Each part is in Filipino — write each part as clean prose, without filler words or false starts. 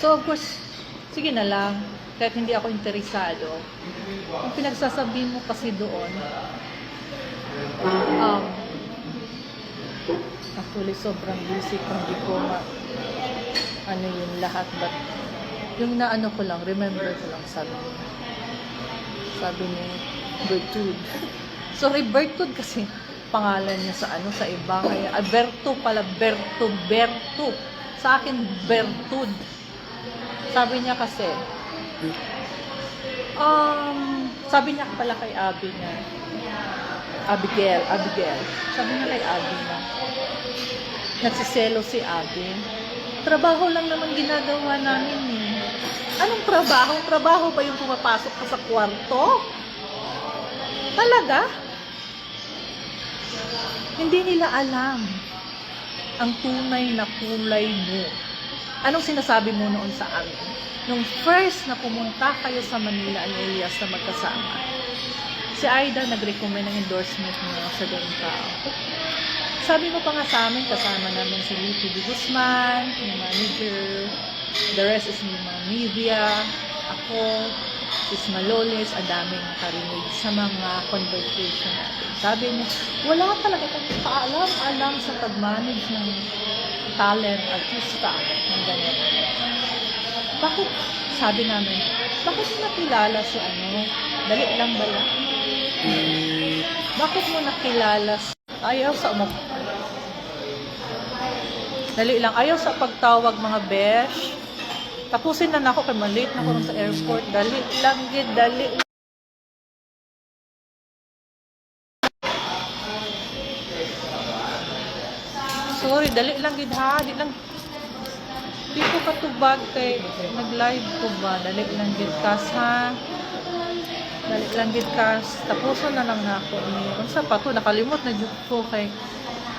So, of course, sige na lang. Kahit hindi ako interesado. Ang pinagsasabihin mo kasi doon, actually, sobrang busy kung di ko ano yun lahat. But, yung naano ko lang, remember ko lang, sabi ni Bertud. Sorry, Bertud kasi pangalan niya sa sa iba. Kaya, Berto pala, Berto. Sa akin, Bertud. Sabi niya kasi, sabi niya pala kay Abby na, Abigail. Sabi niya kay Abby na, nagsiselo si Abby. Trabaho lang naman ginagawa namin eh. Anong trabaho? Trabaho ba yung pumapasok ka sa kwarto? Talaga? Hindi nila alam ang tunay na kulay mo. Anong sinasabi mo noon sa amin? Nung first na pumunta kayo sa Manila ni Elias na magkasama, si Aida nag-recommend ng endorsement mo sa ganung tao. Sabi mo pa nga sa amin, kasama namin si Lipi de Guzman, yung manager, the rest is yung mga media, ako, is Maloles, ang daming nakarinig sa mga conversation natin. Sabi mo, wala talaga kang kaalam-alam sa pag-manage ng talent, artista, ng ganyan. Bakit, sabi namin, bakit mo nakilala si dali lang ba yan? Bakit mo nakilala ayaw sa dali lang, ayaw sa pagtawag mga besh. Tapusin na ako kay malate na ko sa airport. Dali lang, dali. Sorry, dali lang gid ha, di lang. Di ko katubag kay nag-live ko ba, dali lang gid kas ha. Dali lang gid kas. Tapuson na lang nako ni. Unsa pa to nakalimot na jud ko kay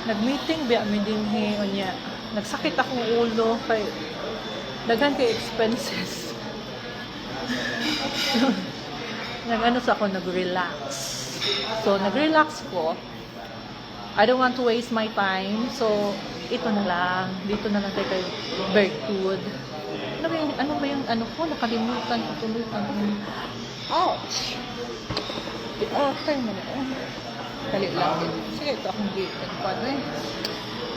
nag-meeting ba mi dinhi unya. Nagsakit akong ulo kay daghan kay expenses. Sa ako nag-relax. So nag-relax ko. I don't want to waste my time. So ito na lang. Dito na lang kay Bertud. Ano ba yung ko? Nakalimutan ko tulutan. Ouch! Okay mo na. Dali lang din. Sige, ito akong gate. Paano eh?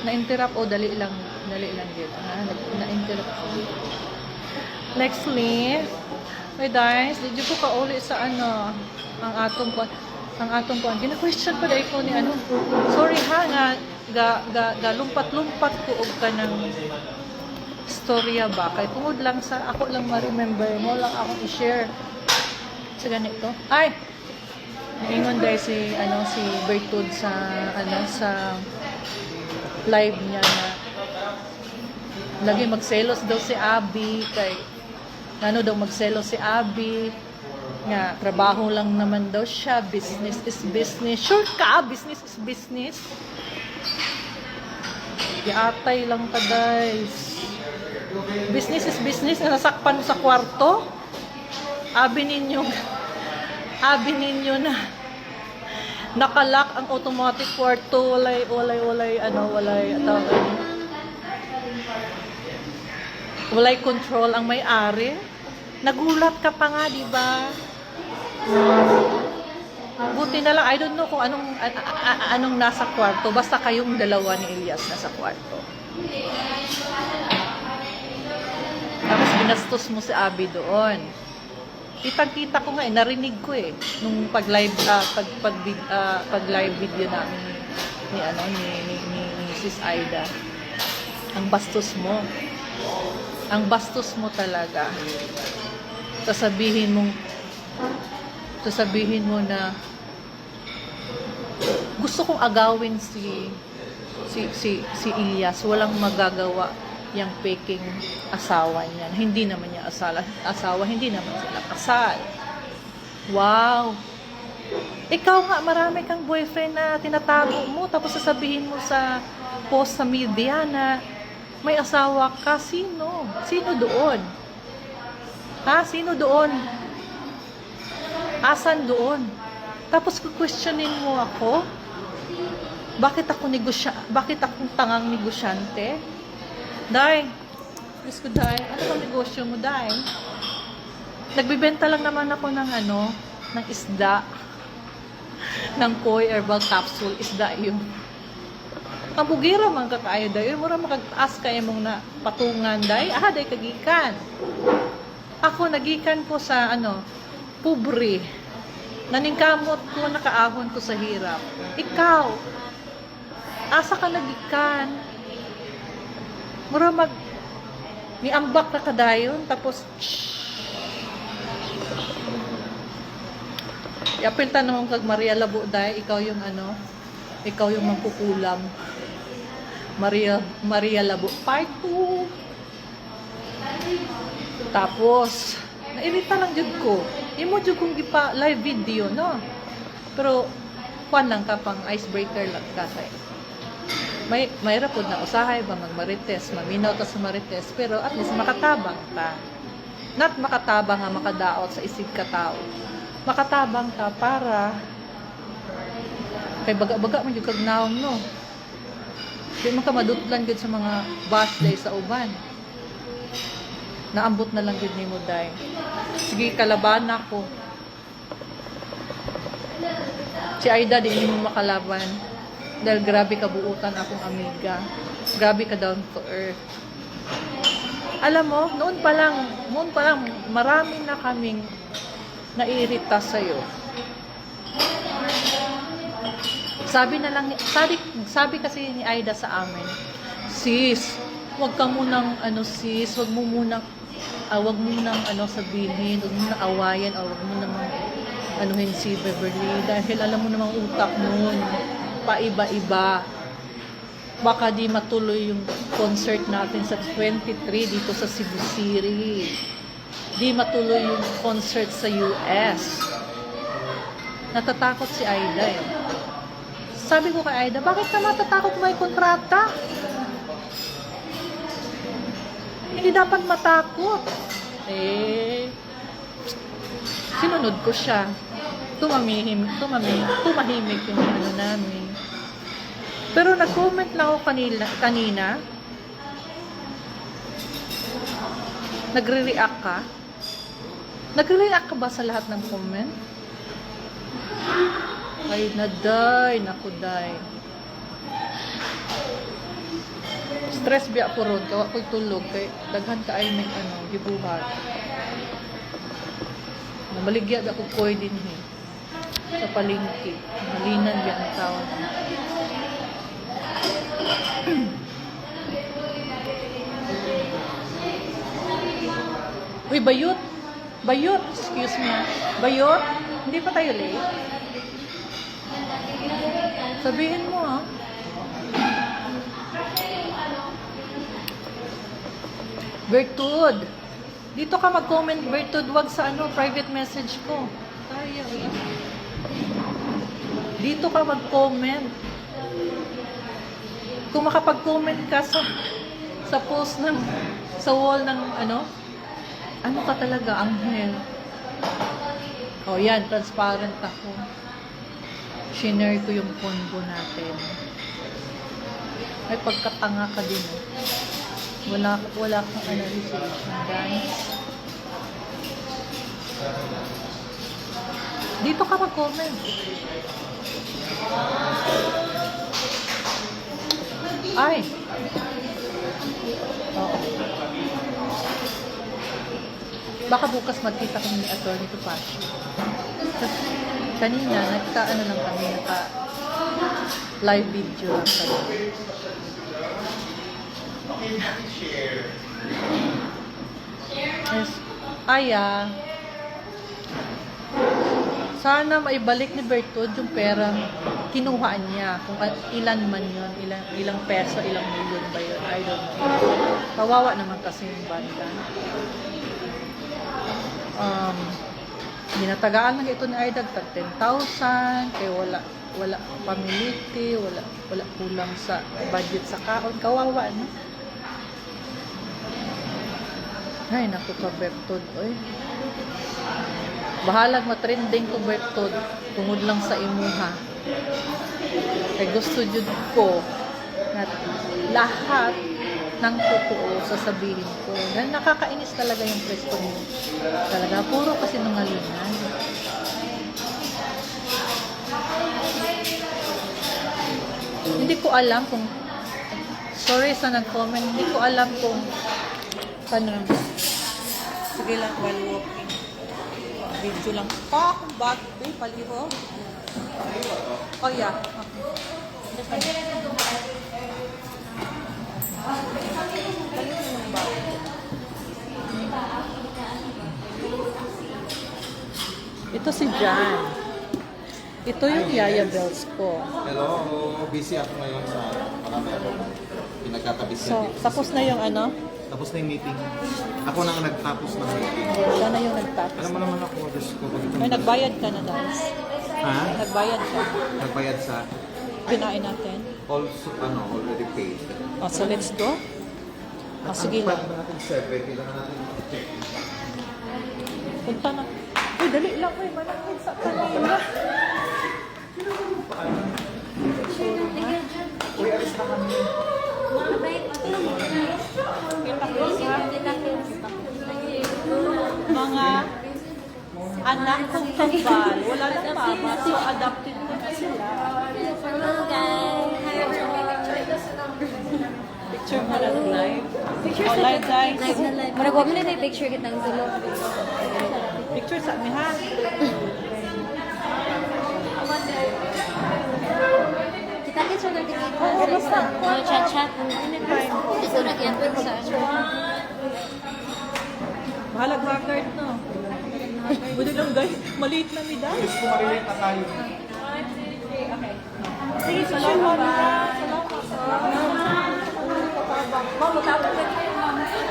Na-interrupt o dali lang din. Na-interrupt ko. Nextly, my guys, did you po kauli sa ang atong kuan. Gina-question pa dahil ko ni sorry ha, nga lumpat-lumpat ko og kanang storya ba. Kay tungod lang sa ako lang ma-remember mo lang akong i-share sa ganito. Ay! Naingon dahil si Bertud sa live niya na lagi magselos daw si Abby kay daw magselos si Abby nga trabaho lang naman daw siya, business is business. Sure ka, business is business. Giatay lang ka guys. Business is business na nasakpan sa kwarto. Abi ninyo na nakalak ang automatic kwarto, walay control ang may-ari. Nagulat ka pa nga, di ba? Buti na lang, I don't know kung anong nasa kwarto, basta kayong dalawa ni Elias nasa kwarto. Tapos binastos mo si Abby doon. Kitang-kita ko nga narinig ko nung pag-live video namin ni Sis Aida. Ang bastos mo. Ang bastos mo talaga. Sasabihin mo na gusto kong agawin si Elias, walang magagawa yung peking asawa niya. Hindi naman niya asawa, hindi naman sila kasal. Wow! Ikaw nga, marami kang boyfriend na tinatago mo, tapos sasabihin mo sa post sa media na may asawa ka. Sino? Sino doon? Ha? Sino doon? Asan doon? Tapos questionin mo ako? Bakit akong tangang negosyante? Day, Diyos ko, Day. Ano bang negosyo mo, Day? Nagbibenta lang naman ako ng ng isda. Ng koi herbal capsule. Isda yun. Ang bugira man kakaayo, Day. Mura makagtaas kayo mong na patungan, Day. Day kagikan. Ako, nagikan ko sa, pobre. Naningkamot ko, nakaahon ko sa hirap. Ikaw, asa ka nagikan? Mura niambak na kadayon, tapos, yapilta naman kag Maria Labo, Day, ikaw yung ikaw yung magkukulam. Maria Labo, part 2. Tapos, nairita lang jud ko. Imo jud kong gipa live video, no? Pero, kuan lang ka pang icebreaker lang katay. May rapod na usahay ba magmarites, maminaw ta sa marites, pero at least makatabang ta. Not makatabang nga makadaot sa isig ka tao. Makatabang ta para kay baga-baga man yung kagnaon, no? Di man ka madutlan gud sa mga bash day sa uban. Naambot na lang gud nimo, Day. Sige, kalaban ako. Si Aida, di mo makalaban. Dahil grabe ka buutan akong amiga. Grabe ka down to earth. Alam mo, noon pa lang, marami na kaming naiirita sa'yo. Sabi kasi ni Aida sa amin, sis, wag ka munang, sis, wag mo munang sabihin, wag mo munang awayan, o wag mo namang anuhin si Beverly, dahil alam mo namang utak nun, paiba-iba. Baka di matuloy yung concert natin sa 23 dito sa Cebu City. Di matuloy yung concert sa US. Natatakot si Aida eh. Sabi ko kay Aida, bakit ka matatakot may kontrata? Hindi dapat matakot. Sinunod ko siya. Tumahimik yung namin. Pero nag-comment lang ako kanina. Nagre-react ka? Nagre-react ka ba sa lahat ng comment? Ay, naday. Naku, day. Stress biya ko ron. Kawa ko'y tulog. Kay daghan ka ay may gibuhat. Maligya ako ko'y din sa palengke. Malinan biya ang tawag. Uy, bayot. Bayot. Excuse me. Bayot. Hindi pa tayo late. Sabihin mo, ha? Bertud. Dito ka mag-comment, Bertud. Wag sa private message ko. Tayo. Dito ka mag-comment. Kung makapag-comment ka sa post sa wall ng ano ka talaga, anghel. Oh, yan, transparent ako. Shinare ko yung combo natin. Ay, pagkatanga ka din. Wala kang analysis, guys. Dito ka mag-comment. Ay. Oo. Baka bukas magkita kami ni Atty. Tupac. Kanina, lang kami, live video lang kami. Yes. Sana maibalik ni Bertud yung pera kinuhaan niya. Kung ilan man yun, ilang peso, ilang milyon ba yun, I don't know. Kawawa naman kasi yung banda. Ginatagaan lang ito ni Aida, tag 10,000, kaya wala pamiliti, wala kulang sa budget sa kaon. Kawawa, no? Ay, naku ka, Bertud. Oy. Bahalag matrending ko, Bertud. Tungod lang sa imuha. Kaya gusto jud ko na lahat ng totoo sasabihin ko. Dahil nakakainis talaga yung presko mo. Talaga, puro kasi nungalingan. Hindi ko alam kung, sorry sa nag-comment, hindi ko alam kung, paano, sige lang, while walking. Video lang. Kung bag, paliho. Oh yeah. Ito si Jan. Ito yung Yaya Bells ko. Hello, busy ako ngayon sa marami ako pinagtatabis So, tapos na yung ano? Tapos na yung meeting. Ako na ang nagtapos ng meeting. Siya na yung nagtapos. Alam mo naman ako, Diyos ko. Ay, nagbayad ka na, guys. Ha? Nagbayad ka. Nagbayad sa Pinain natin. also, already paid. Oh, so let's go. Oh, sige lang. Ang plan natin 7, kailangan natin check. Punta na. Uy, dali lang. Uy, manakit sa kanila. Uy, alis na kami. Mga anak kong kambal. Wala lang mama. So, adopted ko na sila. Picture mo lang live. Oh, live, guys. Marag mo na picture kitang sulok. Picture sa amin, ha? Kita kita na dito. Oo, basta. Chat-chat. Anytime. Ito na yan sa Bahalag record, no? Buti lang, guys. Maliit na ni Dad. Diyos ko, malilate na tayo. Sige, salamat.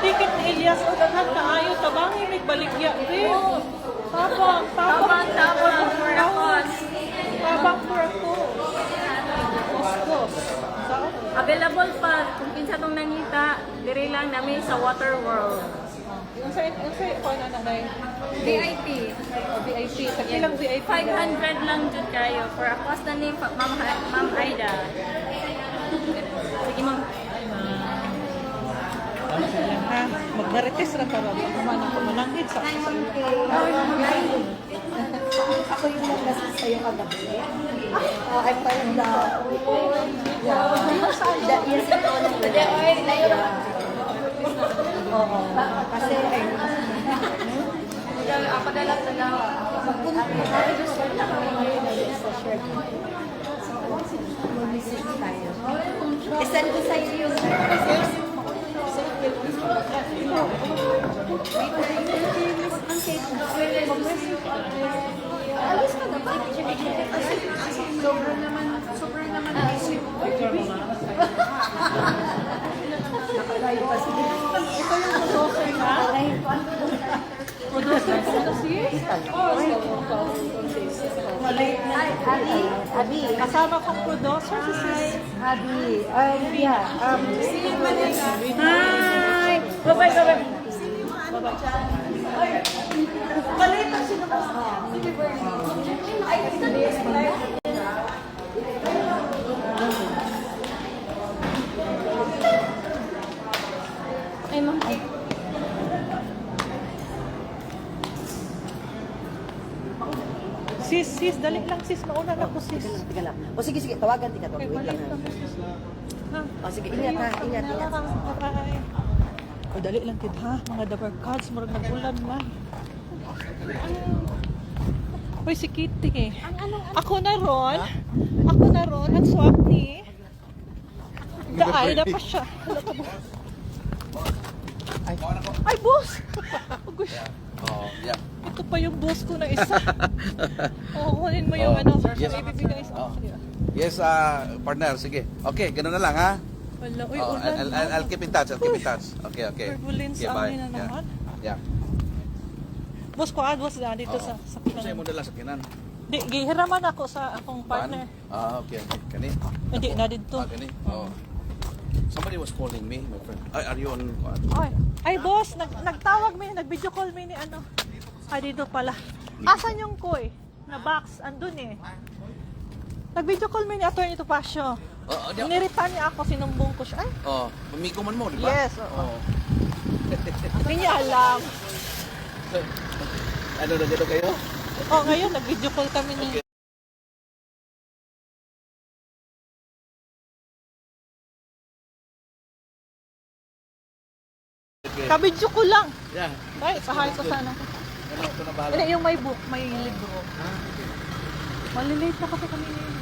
Tikit ni Elias o daghan kaayo tabang may baligya rin. Tabang for ako. Tabang for ako. Gusto. Saan? Available pa kung kinsa tong nangita, diri lang namin sa Water World. Yung sa ko na nanay. VIP. VIP. Sa ilang VIP? 500 lang jud kayo for a cost na ni Ma'am Aida. Sige ma'am. Ha? Magnarites ra para kumana ko manangit sa Ako yung nag-message sa'yo kagabi. I'm part of the... Yes, ito na. Oo. Kasi, Ako na lang sa magpunta na kami ngayon sa share. Mag-message tayo. I-send ko sa'yo yung... Alis ka na ba? Sobrang naman isip. Nakalive pa sila. Ito yung producer na. Producer ko na siya. Abi. Kasama kong producer si Sis. Abi. Yeah. Hi! Bye-bye. Kalita sino ba? Ay ma'am. Sis, dali lang sis. Mauna na ko sis. Teka lang. O sige, tawagan tika to. Okay, Wait lang. maliit lang sis. Ha? O sige, ingat ha. Ingat. Bye-bye. O, dali lang kid ha. Mga dabar cards. Murag nag-ulan man. Uy, si Kitty eh. Ako na ron. Ang swak ni. Daay na pa siya. Ay, boss! Oh, gosh. Oh, yeah. Ito pa yung boss ko na isa. Kunin mo yung ano. Yes. Ibibigay sa Oh. akin. Yes, partner, sige. Okay, ganun na lang ha. Wala. Uy, Oh, ulan. I'll keep in touch. Okay. Turbulence Okay, ang bye. na naman. Yeah. Boss ko, boss na dito sa Sa'yo mo kinan. dala sa kinan. Di, gihiraman ako sa akong partner. Okay. Kani? Hindi, na dito. Kani? Oh. Somebody was calling me, my friend. Are you on? Ay, boss, nagtawag mi, nag-video call mi ni ano. Ay, dito pala. Asan yung koy? Na box, andun eh. Nag-video call mi ni Atty. Topacio. Niritan niya ako, sinumbong ko siya. Ay, amigo man mo, di ba? yes, oo. Hindi niya alam. Ano na gano'n kayo? Oh, ngayon, nag-video call kami ni... Kabidyo ko lang. Yeah. Ay, pahay ko sana. Ano, ito na bahala. Hindi, yung may book, may libro. Malilate na kasi kami ngayon.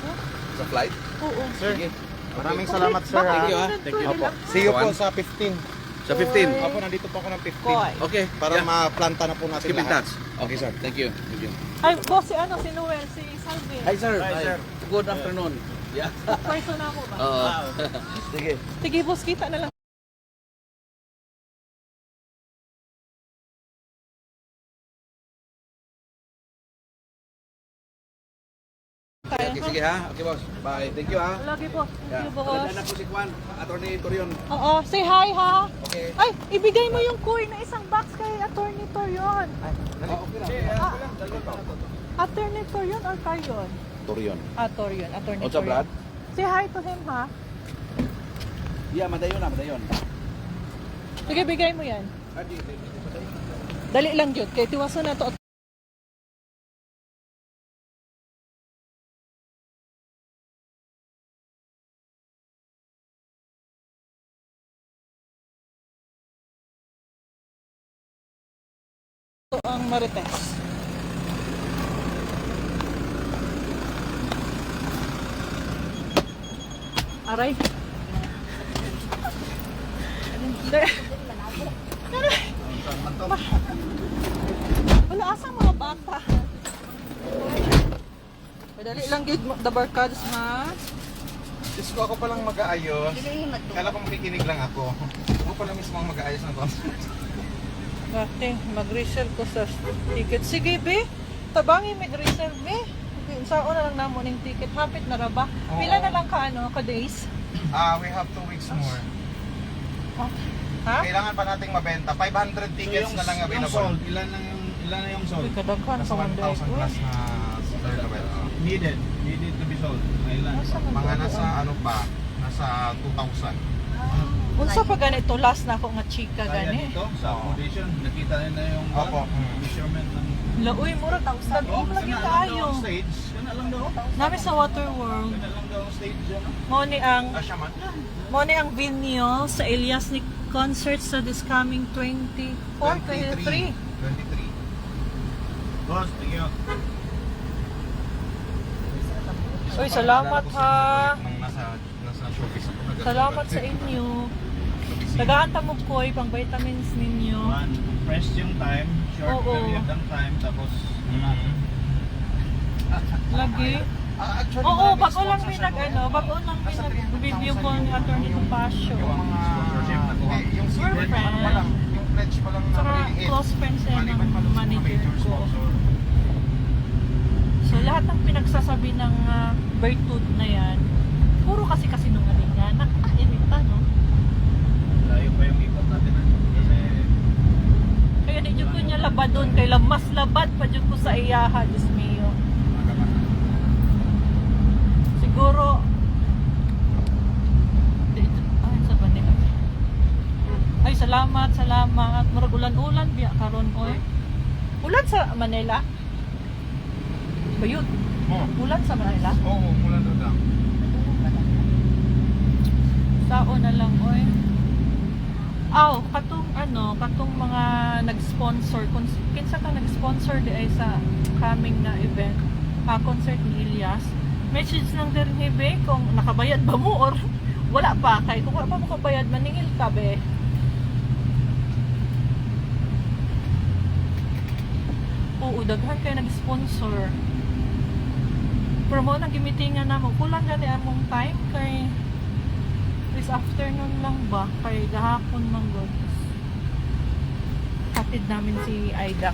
Sa flight? Oo. Sige. Maraming salamat, sir. Thank you, ha? Thank you. Opo. See you po sa 15. Sa 15? Opo, nandito po ako ng 15. Koy. Okay. Para ma-planta na po natin Keep in lahat. touch. Okay, sir. Thank you. Thank you. Ay, boss, si ano, si Noel, si Salvin. Hi, sir. Hi, sir. Good afternoon. Yeah. Person na ako ba? Sige. Sige, boss, kita na lang. Okay, sige ha. Okay, boss. Bye. Thank you ha. Lagi po. Thank you, boss. Tandaan na po si Juan, Attorney Torion. Oo, say hi ha. Okay. Ay, ibigay mo yung coin na isang box kay Attorney Torion. Okay lang. Attorney Torion or Torion? Torion. Torion. Attorney What's up, Torion. Brad? Say hi to him ha. Yeah, madayon na, madayon. Sige, bigay mo yan. Dali lang yun. Kaya tiwasan na to. Ito ang Marites. Aray. Wala asang mga bata. Madali lang gid the barkads ma. Diyos ko, ako palang mag-aayos. Kala ko makikinig lang ako. Ako pala mismo ang mag-aayos ng concert. Ate, mag-reserve ko sa ticket. Sige, be. Tabangi mag-reserve, be. Saan na lang namo ning ticket. Hapit na ra ba? Oo. Pila na lang ka ano, ka days? We have 2 weeks more. Ha? Kailangan pa nating mabenta. 500 tickets na lang available. Ilan na yung sold? Uy, kadaghan Nasa pa man 1,000 plus na available. Needed to be sold. Ilan? Mga nasa ano pa, nasa 2,000. Unsa pa ganito last na ako nga chika Kaya gani? dito sa accommodation, nakita nyo na yung Opo. measurement ng... Lauy mura tag-om lagi kaayo. ang stage. Yan na lang daw. Nami sa Water World. Yan na lang daw ang stage dyan. Mo ni ang Asya man. venue sa Elias ni concert sa this coming 24, 23. 23. Boss, tingin. Uy, salamat ha. Nung nasa showbiz ako. Salamat sa inyo. Tagahanta mo ko pang vitamins ninyo. One, fresh yung time, short Oo. period ng time, tapos... Lagi. Actually, Oo, maraming bago lang sponsors, may bago lang may nag-review ko ni Attorney Topacio. Yung mga Sponsorship na kuha. yung We're secret friends. pa lang, yung pledge pa lang na Saka maliliit. close friends yan Maliban pa ng dun sa mga manager major ko. sponsor. So lahat ng pinagsasabi ng virtud na yan, puro kasi sinungalingan. Nakakairita, no? Layo pa yung ikot natin. Kasi... Kaya di dyan ko niya labadon, kaya mas labad pa dyan ko sa iyaha, Diyos mio. Siguro, sa banila. Ay, salamat. Murag ulan-ulan, biya karon oy. Ulan sa Manila? Bayot. Ulan sa Manila? Oo, mula doon lang. Sao na lang, oy. Katong mga nag-sponsor, kinsa ka nag-sponsor di ay sa coming na event, concert ni Elias. Message lang din hebe kung nakabayad ba mo or wala pa kay kung wala pa mo kabayad maningil ka be. Oo, daghan kay nag-sponsor. Pero mo nang gimitingan na mo, kulang gani among time kay this afternoon lang ba kay gahapon man gud. Hatid namin si Aida.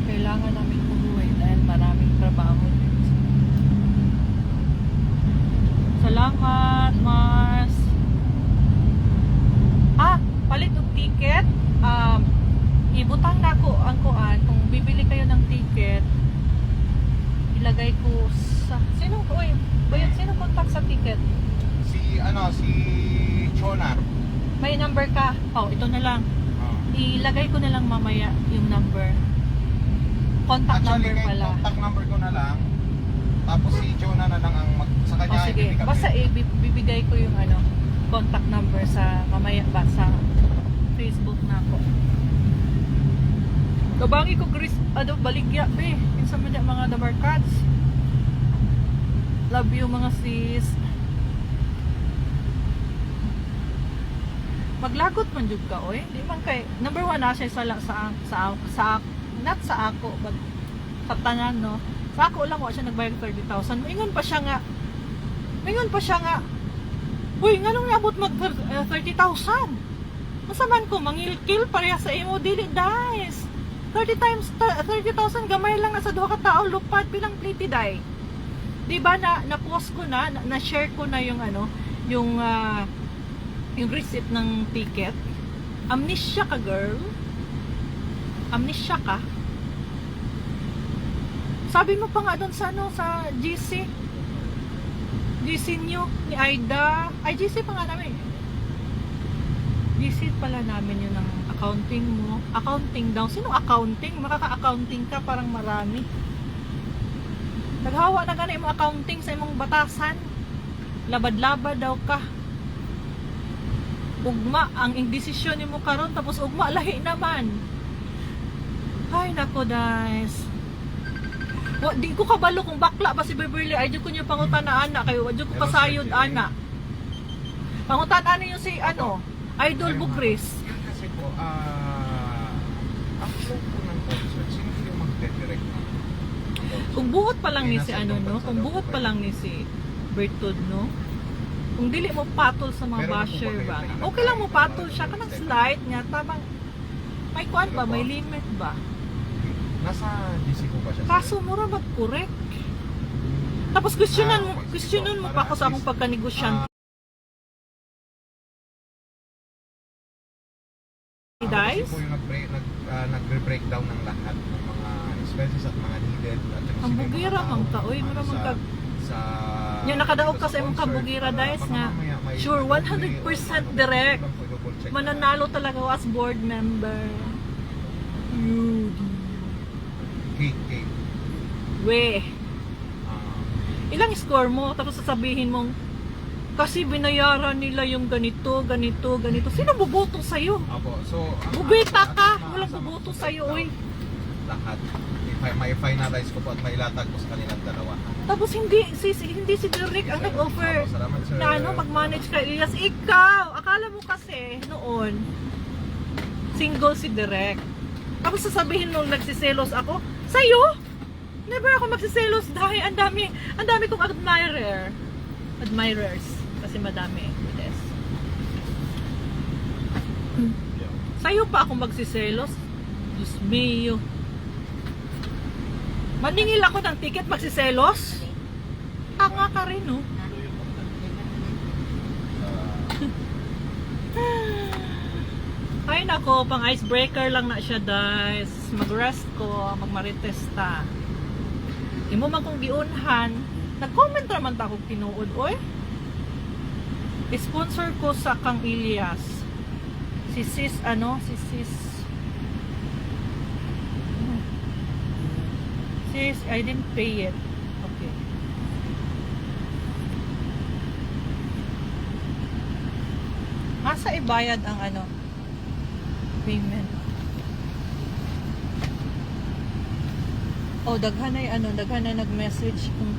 Kailangan namin umuwi dahil maraming trabaho. Salamat, Mars. Palit og ticket. Ibutang na ko ang kuan kung bibili kayo ng ticket. ilagay ko sa... Sino contact sa ticket? Si Chona. May number ka? Oh, ito na lang. Oh. Ilagay ko na lang mamaya yung number. Contact Actually, number pala. contact number ko na lang. Tapos si Chona na lang ang sa kanya Oh, sige. i-pick up Basta yun. bibigay ko yung contact number sa mamaya ba sa Facebook na ako. Kabangi ko Chris, baligya be. Minsan man yung mga dabarkads. Love you mga sis. Maglagot man jud ka oy. Di man kay number 1 na siya sa not sa ako but sa tanan no. Sa ako lang wa siya nagbayad 30,000. Mingon pa siya nga. Uy, nganong nabot mag 30,000? Masaman ko mangilkil pareha sa imo dili guys. 30,000 gamay lang na sa duha ka tawo lupad bilang pliti day. Di ba na-post ko na share ko na yung yung receipt ng ticket. Amnesia ka girl. Amnesia ka. Sabi mo pa nga doon sa sa GC nyo ni Aida. Ay, GC pa nga namin. GC pala namin yun ng accounting mo. Accounting daw. Sino accounting? Makaka-accounting ka parang marami. Naghawa na gana yung accounting sa imong batasan. Labad-labad daw ka. Ugma ang indesisyon mo karon tapos ugma lahi naman. Ay nako guys. Di ko kabalo kung bakla pa si Beverly. Ay di ko niya pangutan na ana kayo. Di ko kasayod ana. Pangutan ano yung si Idol Bukris. Kasi po, ang flow po ng concert, sino po yung mag-direct na? Kung buot pa lang ni si kung buot pa lang ni si Bertud no. Kung dili mo patol sa mga Pero basher kung ba. bakit Okay lang mo patol siya kanang slide nga tamang may kuan ba, may limit ba. Nasa GC po ba siya? Kaso mura mag-correct. Tapos questionan mo pa ako sa akong pagkanegosyante. Guys, Kasi po yung nagre-breakdown ng lahat ng mga expenses at mga needed. At saka ang sino yung bugira mga mang tao kaoy, ano, mura mang kag sa yung nakadaog ka sa imong concert, kabugira guys baka nga mamaya may sure double 100% direct. lang po, double check na. Mananalo talaga ako as board member. Cake. We, Ah, ilang score mo tapos sasabihin mong kasi binayaran nila yung ganito. Sino boboto sa'yo? Apo, so Bubita ka! Walang boboto sa'yo, oy. lahat. May finalize ko po at mailatag ko sa kanilang dalawa. Tapos hindi si Derek ang nag-offer Apo, salamat, sir. na mag-manage kay Elias. Ikaw! Akala mo kasi noon single si Derek. Tapos sasabihin mong nagsiselos ako. Sa'yo? Never ako magsiselos dahil ang dami kong admirers. Kasi madami. Yes. Sa'yo pa ako magsiselos? Diyos mio. Maningil ako ng ticket magsiselos? Tanga ka rin, no? Ay nako, pang icebreaker lang na siya guys. Mag-rest ko, magmaritesta. Di mo man kong giunhan. Nag-comment naman ta kung tinuod, oy. Sponsor ko sa Kang Elias. Si sis. Sis, I didn't pay it. Okay. Asa ibayad ang payment? Oh, daghan ay nag-message kung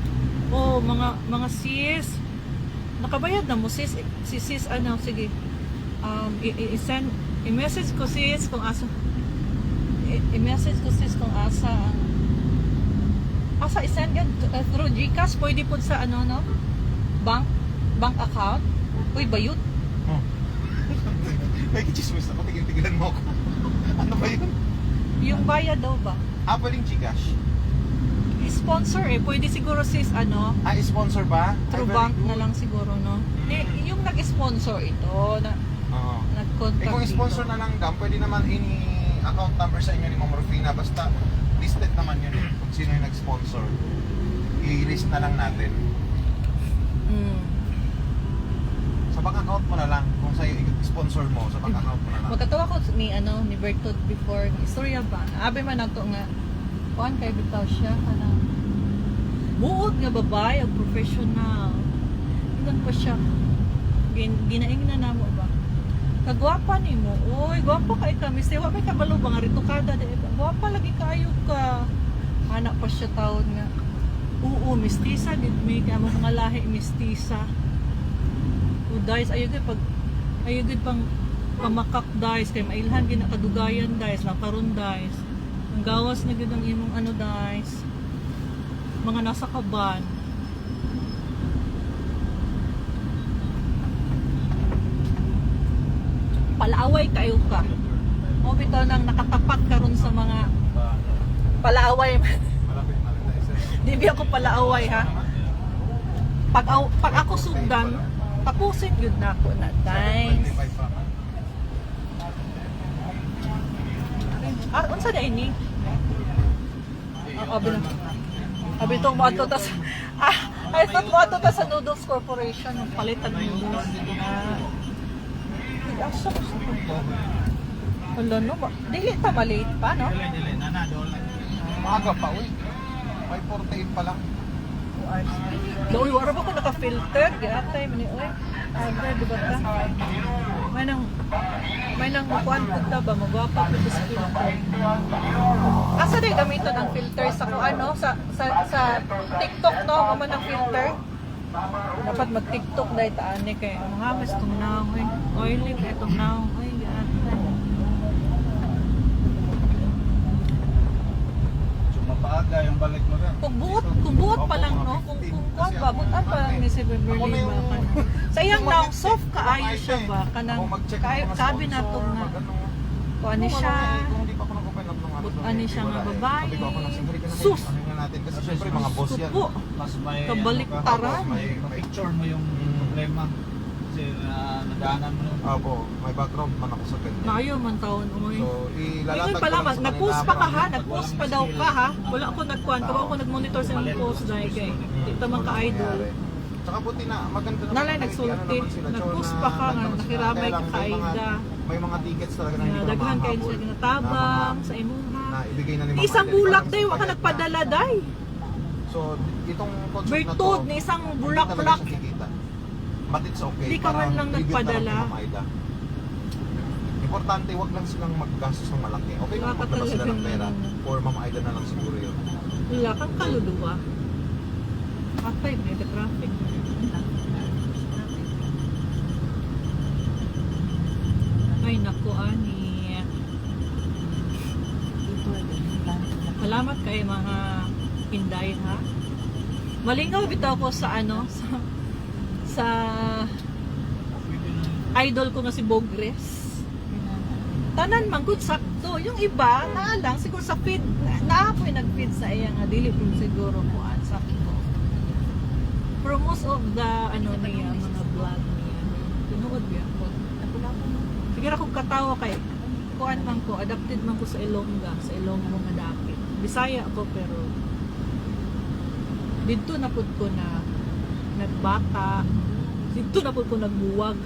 mga sis. Nakabayad na mo sis. Si sis sige. I-send i-message ko sis kung asa. I-message ko sis kung asa i-send yan through GCash pwede po sa bank account. Uy, bayot. Oh. May kichismis ako, tigilan mo ako. Ano ba yun? Yung bayad daw ba? Pwedeng Gcash. Sponsor pwede siguro sis Sponsor ba? through Very bank good. na lang siguro no. Yung nag-sponsor ito na Oo. nag-contact Kung sponsor dito. na lang dam, pwede naman account number sa inyo ni Ma'am Rufina, basta listed naman yun kung sino yung nag-sponsor. i-list na lang natin. Mm. Sa bank account mo na lang. Kung sa'yo sponsor mo, sa bank account mo na lang. Magkatawa ko ni Bertod before, istorya ba? Abi man nato nga, kuan kay bitaw siya, kanang buod nga babae, ang professional. Ilan pa siya, ginaing na namo ba? Kagwapa ni mo, uy, gwapa kay kami, siya, may kabalo ba nga rito kada, gwapa lagi kayo ka. Anak pa siya taon nga. Oo, mistisa, gid may kamo mga lahi mistisa. Guys, ayugid pang pamakak guys, kay mailhan gina kadugayan guys, laparon guys. Ang gawas na gid ang imong ano guys. Mga nasa kaban. Palaaway kayo ka. O bitaw nang nakatapat karon sa mga palaaway. Malapit na rin tayo, sir. Di ako palaaway ha. Pag ako sugdan, tapusin yun na ako na guys. 25 pa. Unsa na ini? Abi na. Abi to mo ato tas. I thought mo ato tas sa Noodles Corporation ng palitan ng noodles. Asa ko sa to? Wala no ba? Dili pa maliit pa no? Dili, nana, doon. Maaga pa, uy. 5:48 pa lang. Uy, wala ba ko naka-filter? Gatay man ni oy. Ay, di ba ta? May nang kuan pud ta ba magwapa pud sa filter. Asa day gamiton ang filter sa kung ano sa TikTok no, mo man ang filter. Dapat mag-TikTok dahil taani kay mga mas tong naong oily kay tong naong ay gatay. Mapaaga yung balik mo rin. Kung buot pa lang no, kung kuan ba butan pa lang ni si Beverly ba kan. Sa iyang naong soft kaayo siya ba kanang sabi na to nga kuan ni siya. Butan ni siya nga babae. Sus. Natin kasi syempre mga boss yan. Supo. Mas may Kabaliktaran. may picture mo yung problema. Kasi nadaanan mo yung Opo, may background man ako sa ganyan. Maayo man taon oy. So, ilalatag Ngayon ko pala, lang sa kanila nag-post pa ka ha? para- Nag-post pa daw ka ha? Wala ako nagkuhan. Kawa ako nag-monitor sa yung post dahil kay. Ito man ka-idol. Tsaka buti na, maganda naman. Nalay, na nagsulti. naman sila, Nag-post Chona, pa ka nga, nagtanong sila. nakiramay Kaya ka lang, may mga- kaida. May mga tickets talaga na hindi ko Daghan kayo mahabol. siya ginatabang Na sa imuha. na ibigay na ni Mama Isang Adel, bulak parang day, waka sa nagpadala day. So, itong concert na to, Bertod ni isang hindi talaga bulak-bulak. siya kikita. But it's okay. Di ka man Parang lang tribute nagpadala. na lang kay Mama Aida. Importante, wag lang silang maggastos ng malaki. Okay Wala lang ka magdala sila ng talagang pera. ano. Or Mama Aida na lang siguro yun. Wala kang kaluluwa. Atay, may traffic. Ay, naku, ani. Salamat kay mga Inday, ha? Malingaw bitaw ko sa ano, sa idol ko nga si Bogres. Tanan man good sakto. Yung iba, lang siguro sa feed, naapoy nag-feed sa iya nga dili po siguro ko sakto. Pero most of the ano niya, mga vlog niya, tinuod biya ko. Siguro akong katawa kay kuan man ko, adapted man ko sa Ilongga nga dapit. Bisaya ako pero dito na pud ko na nagbata. Dito na pud ko nagbuwag.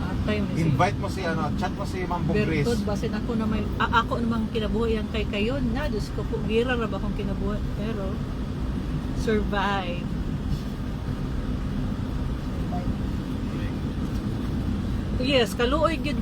Atay mo si Invite mo si ano, chat mo si Ma'am Bugris. Bertod basin ako na may ako namang kinabuhi ang kay kayon na Diyos ko po gira ra ba akong kinabuhi pero survive. Yes, kaluoy gid